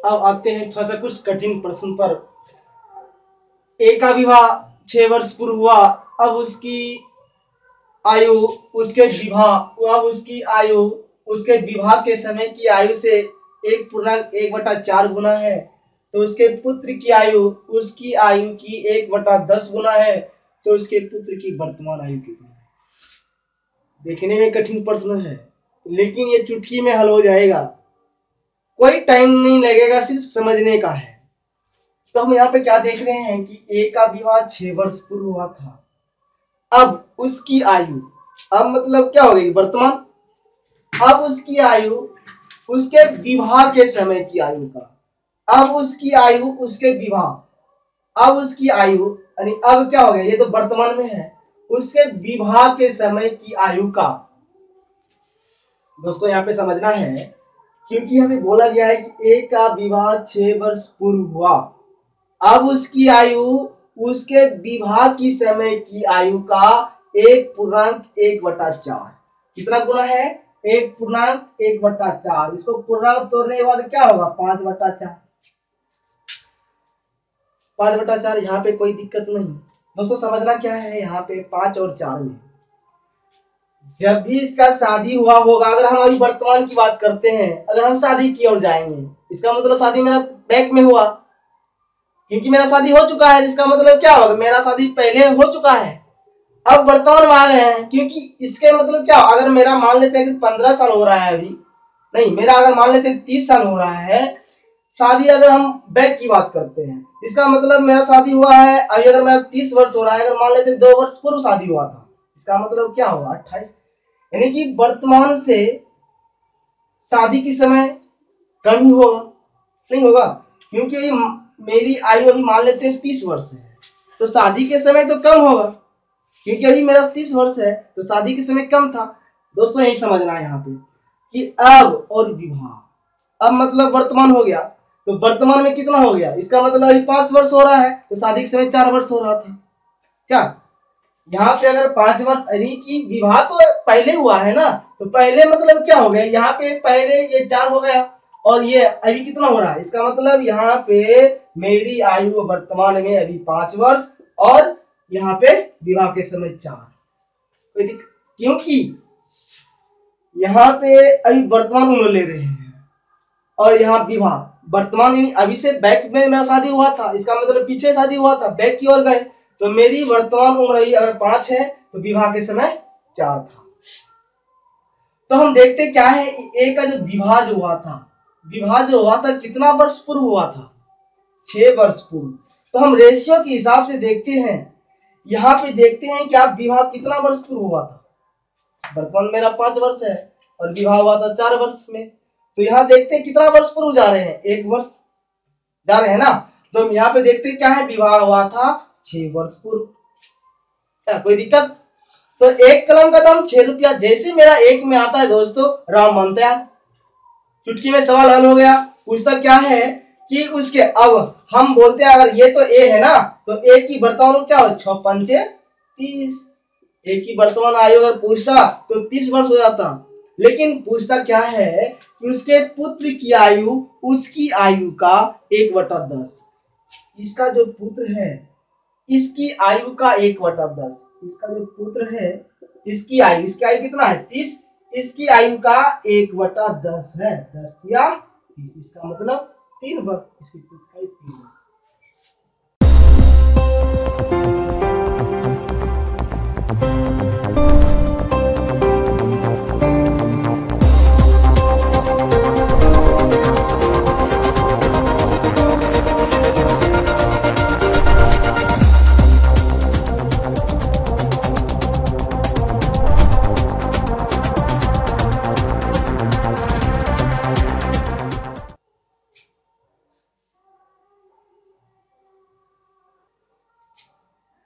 अब आते हैं थोड़ा सा कुछ कठिन प्रश्न पर। ए का विवाह 6 वर्ष पूर्व हुआ। अब उसकी आयु उसके विवाह अब उसकी आयु उसके विवाह के समय की आयु से 1.1/4 गुना है। तो उसके पुत्र की आयु उसकी आयु की 1/10 गुना है। तो उसके पुत्र की वर्तमान आयु कितनी है? देखने में कठिन प्रश्न है, लेकिन ये चुटकी में हल हो जाएगा। कोई टाइम नहीं लगेगा, सिर्फ समझने का है। तो हम यहाँ पे क्या देख रहे हैं कि ए का विवाह 6 वर्ष पूर्व हुआ था। अब उसकी आयु, अब मतलब क्या हो गई वर्तमान। अब उसकी आयु उसके विवाह के समय की आयु का, अब उसकी आयु उसके विवाह, अब उसकी आयु यानी अब क्या हो गया, ये तो वर्तमान में है, उसके विवाह के समय की आयु का। दोस्तों यहाँ पे समझना है, क्योंकि हमें बोला गया है कि ए का विवाह 6 वर्ष पूर्व हुआ। अब उसकी आयु उसके विवाह की समय की आयु का 1.1/4 कितना गुना है? 1.1/4। इसको पूर्णांक तोड़ने के बाद क्या होगा? 5/4। 5/4। यहाँ पे कोई दिक्कत नहीं। दोस्तों समझना क्या है यहाँ पे 5 और 4 में, जब भी इसका शादी हुआ होगा, अगर हम अभी वर्तमान की बात करते हैं, अगर हम शादी की ओर जाएंगे, इसका मतलब शादी मेरा बैक में हुआ, क्योंकि मेरा शादी हो चुका है। इसका मतलब क्या होगा, मेरा शादी पहले हो चुका है, अब वर्तमान में आ गए हैं। क्योंकि इसके मतलब क्या, अगर मेरा मान लेते हैं कि 15 साल हो रहा है अभी, नहीं मेरा अगर मान लेते हैं 30 साल हो रहा है शादी, अगर हम बैक की बात करते हैं, इसका मतलब मेरा शादी हुआ है अभी, अगर मेरा 30 वर्ष हो रहा है, अगर मान लेते हैं 2 वर्ष पूर्व शादी हुआ था, इसका मतलब क्या होगा 28। यानी कि वर्तमान से शादी के समय कम ही होगा, नहीं होगा, क्योंकि मेरी आयु अभी मान लेते हैं 30 वर्ष है, तो शादी के समय तो कम होगा, क्योंकि अभी मेरा 30 वर्ष है तो शादी के समय कम था। दोस्तों यही समझना है यहाँ पे कि अब और विवाह, अब मतलब वर्तमान हो गया, तो वर्तमान में कितना हो गया, इसका मतलब अभी 5 वर्ष हो रहा है, तो शादी के समय 4 वर्ष हो रहा था। क्या यहाँ पे अगर 5 वर्ष, यानी कि विवाह तो पहले हुआ है ना, तो पहले मतलब क्या हो गया, यहाँ पे पहले ये 4 हो गया, और ये अभी कितना हो रहा है, इसका मतलब यहाँ पे मेरी आयु वर्तमान में अभी 5 वर्ष, और यहाँ पे विवाह के समय 4। क्योंकि यहाँ पे अभी वर्तमान उम्र ले रहे हैं, और यहाँ विवाह वर्तमान अभी से बैक में मेरा शादी हुआ था, इसका मतलब पीछे शादी हुआ था, बैक की ओर गए, तो मेरी वर्तमान उम्र अगर 5 है तो विवाह के समय 4 था। तो हम देखते क्या है, ए का जो विवाह जो हुआ था कितना वर्ष पूर्व हुआ था? 6 वर्ष पूर्व। तो हम रेशियो के हिसाब से देखते हैं, यहाँ पे देखते हैं कि आप विवाह कितना वर्ष पूर्व हुआ था। वर्तमान मेरा 5 वर्ष है और विवाह हुआ था 4 वर्ष में, तो यहाँ देखते हैं कितना वर्ष पूर्व जा रहे हैं, 1 वर्ष जा रहे हैं ना। तो हम यहाँ पे देखते हैं क्या है, विवाह हुआ था 6 वर्ष पूर्व। क्या कोई दिक्कत? तो 1 कलम का दाम 6 रुपया, जैसे मेरा 1 में आता है दोस्तों, राम बनता है। चुटकी में सवाल हल हो गया। पूछता क्या है कि उसके, अब हम बोलते हैं अगर ये तो ए है ना, तो ए की वर्तमान क्या हो, 6×5 = 30। ए की वर्तमान आयु अगर पूछता तो 30 वर्ष हो जाता, लेकिन पूछता क्या है कि उसके पुत्र की आयु उसकी आयु का 1/10। इसका जो पुत्र है इसकी आयु का 1/10, इसका जो पुत्र है इसकी आयु कितना है 30, इसकी आयु का 1/10 है, 10 या 30, इसका मतलब 3 वर्ष, इसकी पुत्र का 3 वर्ष।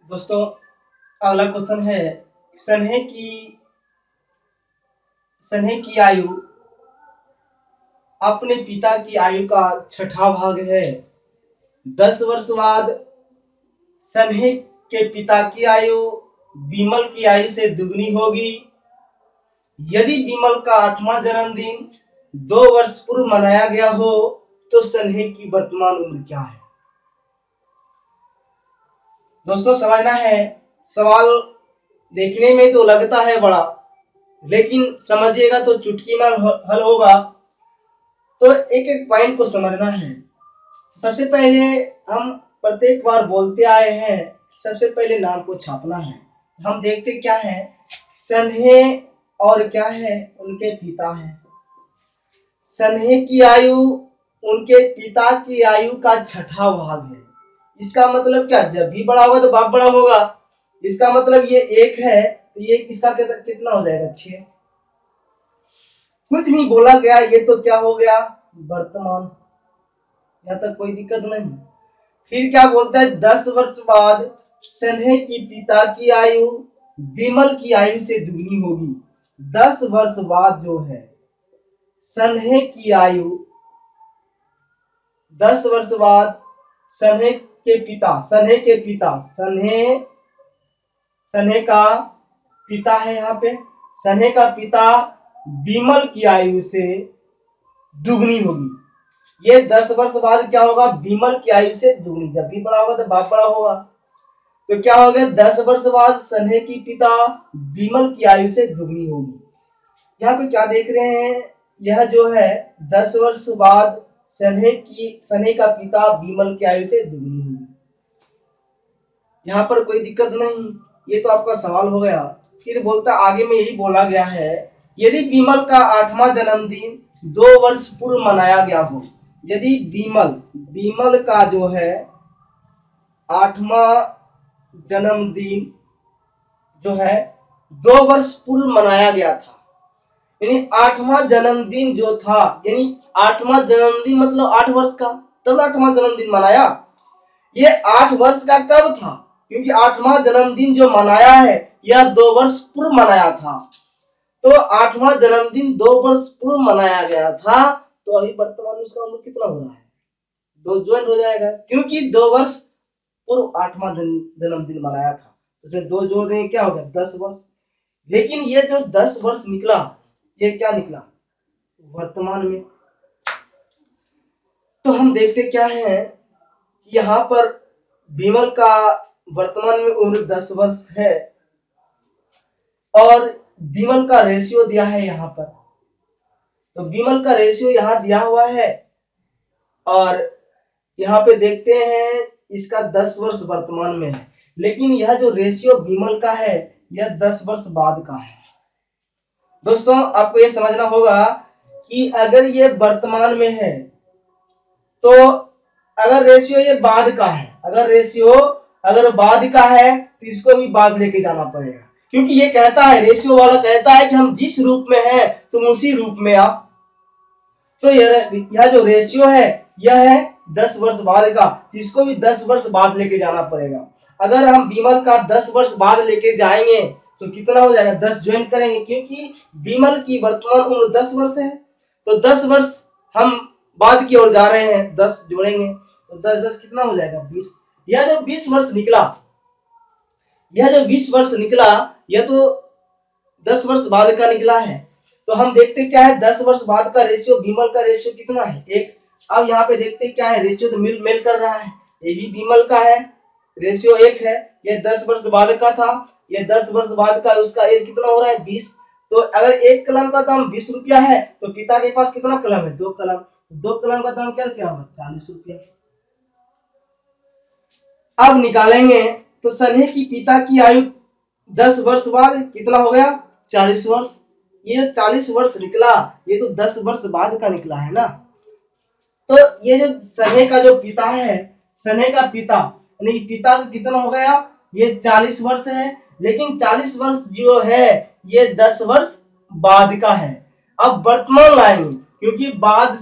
दोस्तों अगला क्वेश्चन है, सन्हे की आयु अपने पिता की आयु का 6ठा भाग है। 10 वर्ष बाद सन्हे के पिता की आयु विमल की आयु से दुगनी होगी। यदि विमल का 8वां जन्मदिन 2 वर्ष पूर्व मनाया गया हो तो सन्हे की वर्तमान उम्र क्या है? दोस्तों समझना है, सवाल देखने में तो लगता है बड़ा, लेकिन समझिएगा तो चुटकी में हल होगा। तो एक एक पॉइंट को समझना है। सबसे पहले हम प्रत्येक बार बोलते आए हैं, सबसे पहले नाम को छापना है। हम देखते क्या है, सन्हे और क्या है, उनके पिता है। सन्हे की आयु उनके पिता की आयु का छठा भाग है। इसका मतलब क्या, जब भी बड़ा होगा तो बाप बड़ा होगा। इसका मतलब ये एक है तो ये किसका कितना हो जाएगा, 6। कुछ नहीं बोला गया, ये तो क्या हो गया, वर्तमान। यहाँ तक कोई दिक्कत नहीं। फिर क्या बोलता है, 10 वर्ष बाद सन्हे की पिता की आयु विमल की आयु से दुगनी होगी। 10 वर्ष बाद जो है सन्हे की आयु, 10 वर्ष बाद सन्हे के पिता, सन्हे का पिता है यहाँ पे, सन्हे का पिता विमल की आयु से दुगनी होगी। ये 10 वर्ष बाद क्या होगा, विमल की आयु से दुगनी। जब भी बड़ा होगा तो बाप बड़ा होगा। तो क्या हो गया, 10 वर्ष बाद सन्हे की पिता विमल की आयु से दुगनी होगी। यहाँ पे क्या देख रहे हैं, यह जो है 10 वर्ष बाद सन्हे का पिता विमल की आयु से दुगनी होगी। यहाँ पर कोई दिक्कत नहीं, ये तो आपका सवाल हो गया। फिर बोलता आगे में यही बोला गया है, यदि विमल का 8वां जन्मदिन 2 वर्ष पूर्व मनाया गया हो, यदि विमल का जो है 8वां जन्मदिन जो है 2 वर्ष पूर्व मनाया गया था, यानी 8वां जन्मदिन जो था, यानी 8वां जन्मदिन मतलब 8 वर्ष का, तब 8वां जन्मदिन मनाया। ये 8 वर्ष का कब था, क्योंकि 8वां जन्मदिन जो मनाया है यह 2 वर्ष पूर्व मनाया था। तो 8वां जन्मदिन 2 वर्ष पूर्व मनाया गया था, तो अभी वर्तमान में उसका उम्र कितना हो रहा है, 2 ज्वाइंट हो जाएगा, क्योंकि 2 वर्ष पूर्व 8वां जन्मदिन मनाया था, उसमें 2 जोड़ देंगे क्या हो गया, 10 वर्ष। लेकिन ये जो 10 वर्ष निकला, ये क्या निकला, वर्तमान में। तो हम देखते क्या है, यहाँ पर विमल का वर्तमान में उम्र 10 वर्ष है और विमल का रेशियो दिया है यहाँ पर। तो विमल का रेशियो यहाँ दिया हुआ है और यहाँ पे देखते हैं इसका 10 वर्ष वर्तमान में है, लेकिन यह जो रेशियो विमल का है यह 10 वर्ष बाद का है। दोस्तों आपको ये समझना होगा कि अगर ये वर्तमान में है तो अगर रेशियो ये बाद का है, अगर बाद का है तो इसको भी बाद लेके जाना पड़ेगा, क्योंकि ये कहता है, रेशियो वाला कहता है कि हम जिस रूप में हैं तुम उसी रूप में आ। तो यह जो रेशियो है यह है 10 वर्ष बाद का, इसको भी 10 वर्ष बाद लेके जाना पड़ेगा। अगर हम विमल का 10 वर्ष बाद लेके जाएंगे तो कितना हो जाएगा, 10 ज्वाइन करेंगे, क्योंकि विमल की वर्तमान उम्र 10 वर्ष है, तो 10 वर्ष हम बाद की ओर जा रहे हैं, 10 जोड़ेंगे तो 10 कितना हो जाएगा, 20। यह जो 20 वर्ष निकला, यह तो 10 वर्ष बाद का निकला है। तो हम देखते क्या है, 10 वर्ष बाद का रेशियो, विमल का रेशियो कितना है, 1। अब यहाँ पे देखते क्या है, रेशियो तो मेल कर रहा है, ये भी विमल का है, रेशियो 1 है। ये 10 वर्ष बाद का था, ये 10 वर्ष बाद का, उसका एज कितना हो रहा है, 20। तो अगर एक कलम का दाम 20 रुपया है तो पिता के पास कितना कलम है, 2 कलम, 2 कलम का दाम क्या होगा, 40 रुपया। अब निकालेंगे तो सन्हे की पिता की आयु 10 वर्ष बाद कितना हो गया, 40 वर्ष। ये 40 वर्ष निकला, ये तो 10 वर्ष बाद का निकला है ना। तो ये जो सन्हे का जो पिता है, सन्हे का पिता यानी पिता का कितना हो गया, ये 40 वर्ष है, लेकिन 40 वर्ष जो है ये 10 वर्ष बाद का है। अब वर्तमान लाएंगे, क्योंकि बाद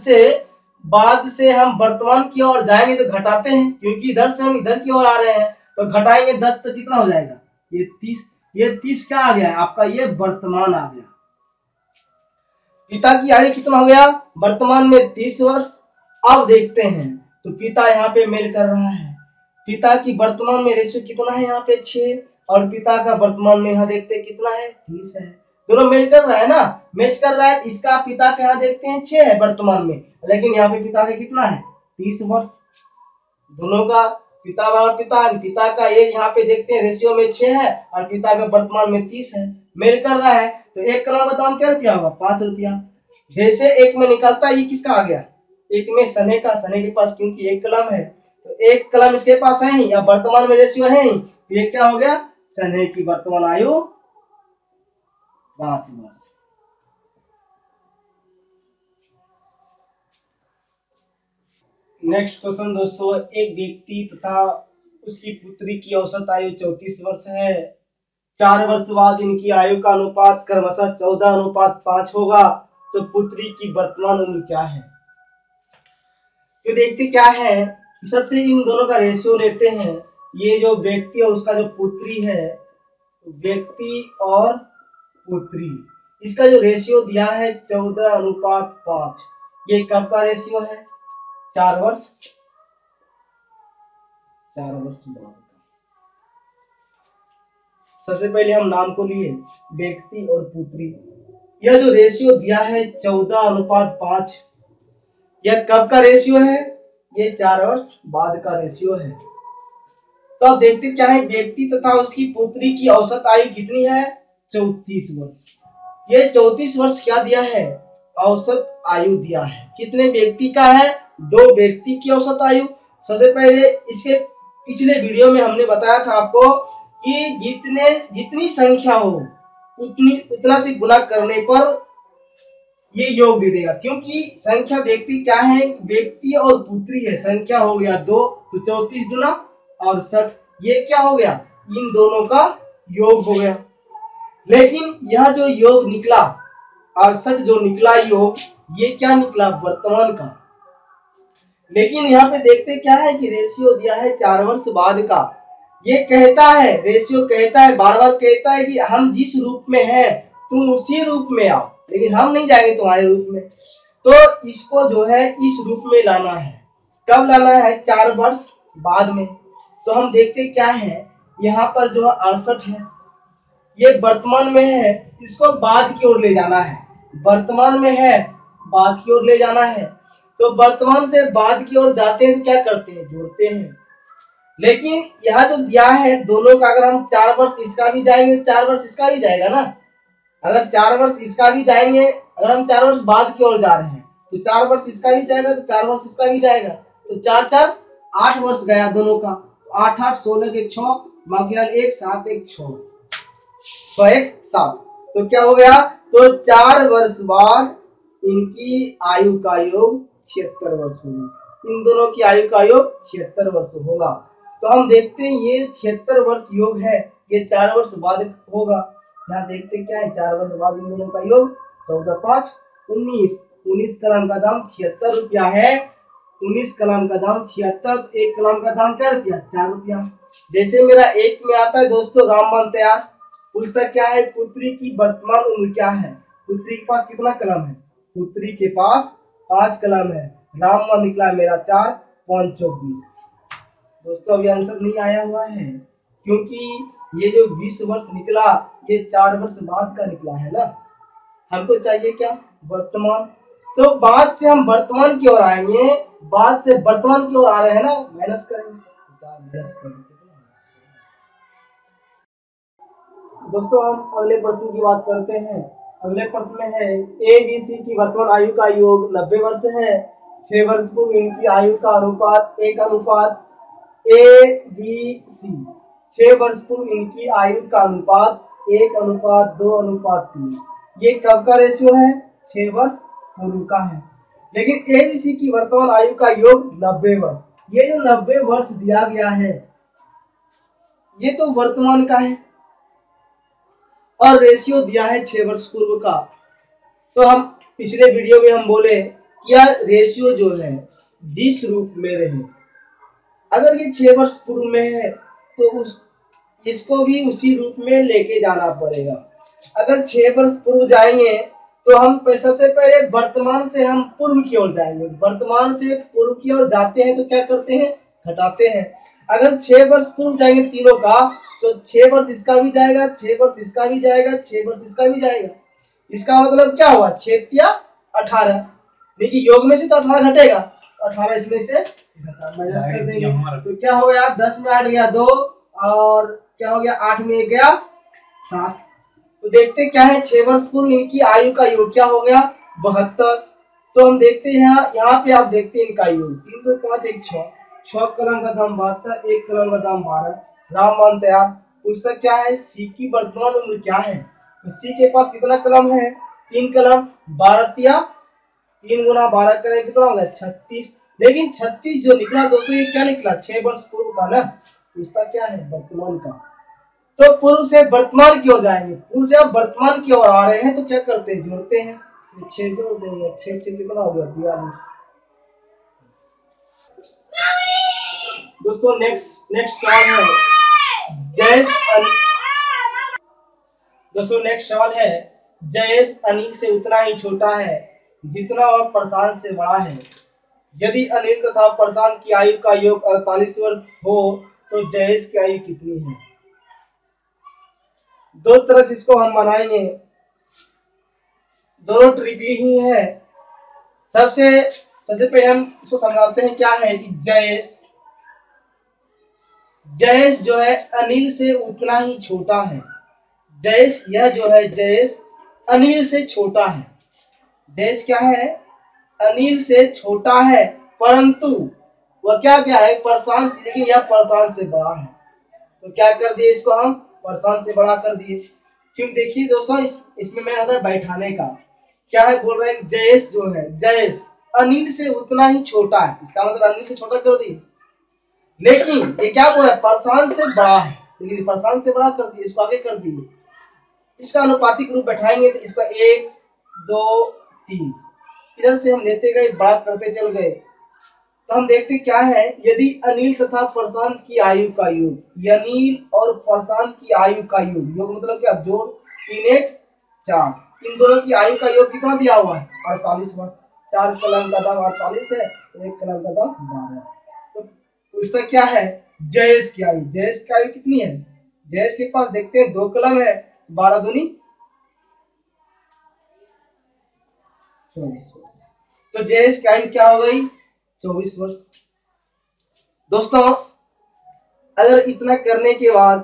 से हम वर्तमान की ओर जाएंगे तो घटाते हैं, क्योंकि इधर से हम इधर की ओर आ रहे हैं, तो घटाएंगे 10 तो कितना हो जाएगा, ये 30 क्या आ गया आपका, ये वर्तमान आ गया। पिता की आयु कितना हो गया, वर्तमान में 30 वर्ष। अब देखते हैं तो पिता यहाँ पे मेल कर रहा है, पिता की वर्तमान में रेशियो कितना है यहाँ पे 6, और पिता का वर्तमान में यहाँ देखते कितना है, 30 है। दोनों मैच कर रहा है ना, मैच कर रहा है। इसका पिता का यहाँ देखते हैं 6 है वर्तमान में, लेकिन यहाँ पे पिता का कितना है 30 वर्ष। दोनों का पिता और पिता का ये यहाँ पे देखते हैं रेशियो में 6 है और पिता का वर्तमान में 30 है, मेल कर रहा है। तो एक कलम का दाम क्या रुपया होगा 5 रुपया। जैसे एक में निकलता है, ये किसका आ गया, एक में सने के पास, क्योंकि एक कलम है तो एक कलम इसके पास है ही, या वर्तमान में रेशियो है ही, तो ये क्या हो गया, सने की वर्तमान आयु 5 वर्ष। नेक्स्ट क्वेश्चन दोस्तों, एक व्यक्ति तथा उसकी पुत्री की औसत आयु 34 वर्ष है। 4 वर्ष बाद इनकी आयु का अनुपात क्रमशः 14:5 होगा, तो पुत्री की वर्तमान उम्र क्या है। तो देखते क्या है, सबसे इन दोनों का रेशियो लेते हैं। ये जो व्यक्ति और उसका जो पुत्री है, व्यक्ति और पुत्री, इसका जो रेशियो दिया है 14:5, ये कब का रेशियो है, 4 वर्ष बाद। सबसे पहले हम नाम को लिए व्यक्ति और पुत्री। यह जो रेशियो दिया है 14:5, यह कब का रेशियो है, ये 4 वर्ष बाद का रेशियो है। तो अब देखते क्या है, व्यक्ति तथा उसकी पुत्री की औसत आयु कितनी है 34 वर्ष। ये 34 वर्ष क्या दिया है, औसत आयु दिया है। कितने व्यक्ति का है, 2 व्यक्ति की औसत आयु। सबसे पहले इसके पिछले वीडियो में हमने बताया था आपको कि जितनी संख्या हो उतना से गुना करने पर ये योग दे देगा, क्योंकि संख्या देखती क्या है, व्यक्ति और पुत्री है, संख्या हो गया 2, तो 34 दूना 68, ये क्या हो गया, इन दोनों का योग हो गया। लेकिन यह जो योग निकला 68 जो निकला योग, ये क्या निकला वर्तमान का। लेकिन यहाँ पे देखते क्या है कि रेशियो दिया है 4 वर्ष बाद का। ये कहता है, रेशियो कहता है, बार बार कहता है कि हम जिस रूप में हैं तुम उसी रूप में आओ, लेकिन हम नहीं जाएंगे तुम्हारे रूप में। तो इसको जो है इस रूप में लाना है। कब लाना है, 4 वर्ष बाद में। तो हम देखते क्या है, यहाँ पर जो 68 है ये वर्तमान में है, इसको बाद की ओर ले जाना है। वर्तमान में है, बाद की ओर ले जाना है। तो वर्तमान से बाद की ओर जाते हैं तो क्या करते हैं, जोड़ते हैं। लेकिन यहाँ जो दिया है दोनों का, अगर हम 4 वर्ष इसका भी जाएंगे 4 वर्ष इसका भी जाएगा ना। अगर 4 वर्ष इसका भी जाएंगे, अगर हम 4 वर्ष बाद की ओर जा रहे हैं तो 4 वर्ष इसका भी जाएगा, तो 4 वर्ष इसका भी जाएगा, तो 4 4 8 वर्ष गया दोनों का। 8 8 16 के 6, बाकी 1 7 1 6, तो 1 7, तो क्या हो गया, तो 4 वर्ष बाद इनकी आयु का योग 76 वर्ष होगा। इन दोनों की आयु का योग 76 वर्ष होगा। तो हम देखते हैं ये 76 वर्ष योग है, ये 4 वर्ष बाद होगा। यहाँ देखते क्या है, 4 वर्ष बाद इन दोनों का योग 14 5 19, 19 कलम का दाम 76 रुपया है। 19 कलम का दाम 76, एक कलम का दाम क्या रुपया, 4 रुपया। जैसे मेरा एक में आता है दोस्तों रामबाण तैयार, पुस्तक क्या है, पुत्री की वर्तमान उम्र क्या है। पुत्री के पास कितना कलम है, पुत्री के पास 5 कलम है। रामबाण निकला मेरा 4 5 24। दोस्तों अभी आंसर नहीं आया हुआ है, क्योंकि ये जो 20 वर्ष निकला ये 4 वर्ष बाद का निकला है ना। हमको चाहिए क्या, वर्तमान। तो बाद से हम वर्तमान की ओर आएंगे, बाद से वर्तमान की ओर आ रहे हैं ना, माइनस करेंगे। दोस्तों हम अगले प्रश्न की बात करते हैं। अगले प्रश्न में है, ए बी सी की वर्तमान आयु का योग 90 वर्ष है। 6 वर्ष पूर्व इनकी आयु का अनुपात 1:, ए बी सी। 6 वर्ष पूर्व इनकी आयु का अनुपात 1:2:3। ये कब का रेशियो है, 6 वर्ष पूर्व का है। लेकिन एबीसी की वर्तमान आयु का योग 90 वर्ष। ये जो 90 वर्ष दिया गया है ये तो वर्तमान का है और रेशियो दिया है 6 वर्ष पूर्व का। तो हम पिछले वीडियो में हम बोले यह रेशियो जो है जिस रूप में रहे, अगर ये 6 वर्ष पूर्व में है तो इसको भी उसी रूप में लेके जाना पड़ेगा। अगर 6 वर्ष पूर्व जाएंगे तो हम सबसे पहले वर्तमान से हम पूर्व की ओर जाएंगे। वर्तमान से पूर्व की ओर जाते हैं तो क्या करते हैं, घटाते हैं। अगर 6 वर्ष पूर्व जाएंगे तीनों का तो 6 वर्ष इसका भी जाएगा, 6 वर्ष इसका भी जाएगा, 6 वर्ष इसका भी जाएगा। इसका मतलब क्या हुआ, 6 या 18। देखिए योग में से तो 18 घटेगा, 18 इसमें से माइनस कर देंगे तो क्या हो गया, 10 में 8 गया 2, और क्या हो गया 8 में 1 गया 7। तो देखते क्या है, 6 वर्ष पूर्व इनकी आयु का योग क्या हो गया 72। तो हम देखते हैं यहाँ पे आप देखते हैं इनका योग 3 2 5 1 6, 6 कलम का दाम 72, 1 कलम का दाम 12। रामबाण तैयार। पूछता क्या है, सी की वर्तमान उम्र क्या है। तो सी के पास कितना कलम है, 3 कलम, 12 3 गुना 12 करें कितना होगा 36। लेकिन 36 जो निकला दोस्तों ये क्या निकला, 6 वर्ष पूर्व का ना। पूछता क्या है वर्तमान का। तो पूर्व से वर्तमान की ओर जाएंगे, पूर्व से आप वर्तमान की ओर आ रहे हैं तो क्या करते हैं, जोड़ते हैं, 6 जोड़ देंगे, 6 से कितना हो गया 42। दोस्तों नेक्स्ट सवाल है दोस्तों नेक्स्ट सवाल है, जयेश अनिल से उतना ही छोटा है जितना वह प्रशांत से बड़ा है। यदि अनिल तथा प्रशांत की आयु का योग 48 वर्ष हो तो जयेश की आयु कितनी है। दो तरह से इसको हम बनाएंगे, दोनों ट्रिकी ही है। सबसे पहले हम इसको समझाते हैं क्या है कि जयेश जो है अनिल से उतना ही छोटा है। यह जो है जयेश अनिल से छोटा है। जयेश क्या है, अनिल से छोटा है, परंतु वह क्या है प्रशांत, लेकिन यह प्रशांत से बड़ा है। तो क्या कर दिए इसको हम प्रशांत से बड़ा कर दिए। क्यों, देखिए दोस्तों इसमें मैं आता है बैठाने का। क्या है बोल रहे हैं, जयेश जो है जयेश अनिल से उतना ही छोटा है, इसका मतलब अनिल से छोटा कर दिए। लेकिन ये क्या बोला, प्रशांत से बड़ा है, लेकिन प्रशांत से बड़ा कर दिए, इसको आगे कर दिए। इसका अनुपातिक रूप बैठाएंगे तो इसका 1 2 3 इधर से हम लेते गए, बड़ा करते चल गए। तो हम देखते क्या है, यदि अनिल तथा प्रशांत की आयु का योग, अनिल और प्रशांत की आयु का योग मतलब क्या, जोड़ 3 1 4, इन दोनों की आयु का योग कितना दिया हुआ है 48 वर्ष। 4 कलम का दाम 48 है, 1 कलम का दाम 12। तो पूछता क्या है, जयेश की आयु कितनी है। जयेश के पास देखते हैं 2 कलम है, 12 दूनी 24 वर्ष। तो जयेश की आयु क्या हो गई 24 वर्ष। दोस्तों अगर इतना करने के बाद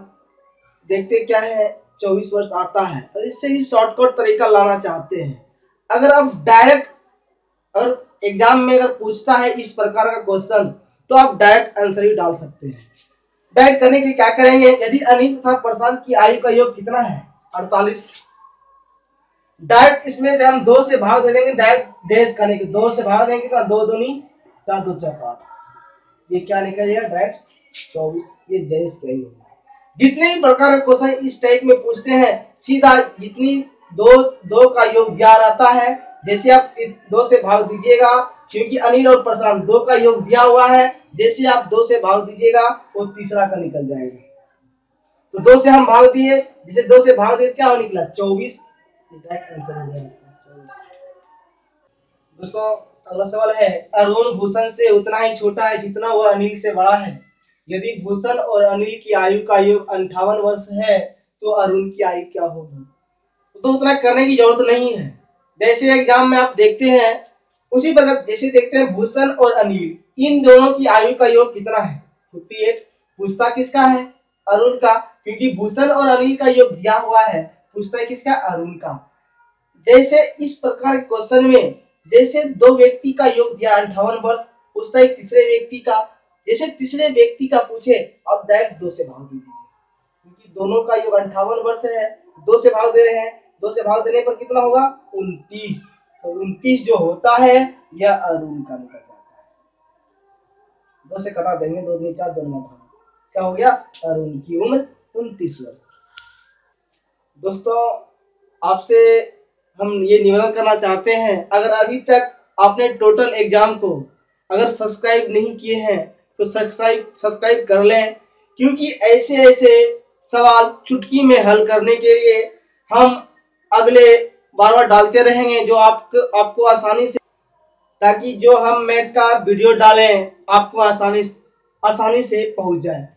देखते क्या है 24 वर्ष आता है, और इससे भी शॉर्टकट तरीका लाना चाहते हैं। अगर आप डायरेक्ट, अगर एग्जाम में अगर पूछता है इस प्रकार का क्वेश्चन तो आप डायरेक्ट आंसर ही डाल सकते हैं। डायरेक्ट करने के लिए क्या करेंगे, यदि अनिल तथा प्रशांत की आयु का योग कितना है 48, डायरेक्ट इसमें से हम 2 से भाग दे देंगे। डायरेक्ट जयेश करने के 2 से भाग देंगे तो 2 दूनी 4 2 4 5, ये क्या निकल जाएगा डायरेक्ट 24। ये जयेश का ही होगा। जितने भी प्रकार के क्वेश्चन इस टाइप में पूछते हैं, सीधा जितनी दो का योग दिया रहता है, जैसे आप 2 से भाग दीजिएगा, क्योंकि अनिल और प्रशांत 2 का योग दिया हुआ है, जैसे आप 2 से भाग दीजिएगा वो तीसरा का निकल जाएगा। तो 2 से हम भाग दिए, जिसे 2 से भाग दिए क्या हो निकला 24। डायरेक्ट आंसर हो जाएगा 24। दोस्तों अगला सवाल है, अरुण भूषण से उतना ही छोटा है जितना वह अनिल से बड़ा है। यदि भूषण और अनिल की आयु का योग 58 वर्ष है तो अरुण की आयु क्या होगी। तो उतना करने की जरूरत नहीं है। जैसे एग्जाम में आप देखते हैं उसी प्रकार, जैसे देखते हैं भूषण और अनिल इन दोनों की आयु का योग कितना है 58। पूछता किसका है, अरुण का, क्योंकि भूषण और अनिल का योग दिया हुआ है। पूछता है किसका, अरुण का। जैसे इस प्रकार के क्वेश्चन में जैसे 2 व्यक्ति का योग दिया 58 वर्ष, पूछता है तीसरे व्यक्ति का। जैसे तीसरे व्यक्ति का पूछे अब डायरेक्ट 2 से भाग दे दीजिए, क्योंकि दोनों का योग 58 वर्ष है, 2 से भाग दे रहे हैं। 2 से भाग देने पर कितना होगा 29। तो 29 जो होता है यह अरुण का निकल जाता है। 2 से कटा देंगे, 2 दूनी 4 2 9 क्या हो गया, अरुण की उम्र 29 वर्ष। दोस्तों आपसे हम ये निवेदन करना चाहते हैं, अगर अभी तक आपने टोटल एग्जाम को अगर सब्सक्राइब नहीं किए हैं तो सब्सक्राइब कर लें, क्योंकि ऐसे सवाल चुटकी में हल करने के लिए हम अगले बार डालते रहेंगे, जो आपको आसानी से, ताकि जो हम मैथ का वीडियो डालें आपको आसानी से पहुंच जाए।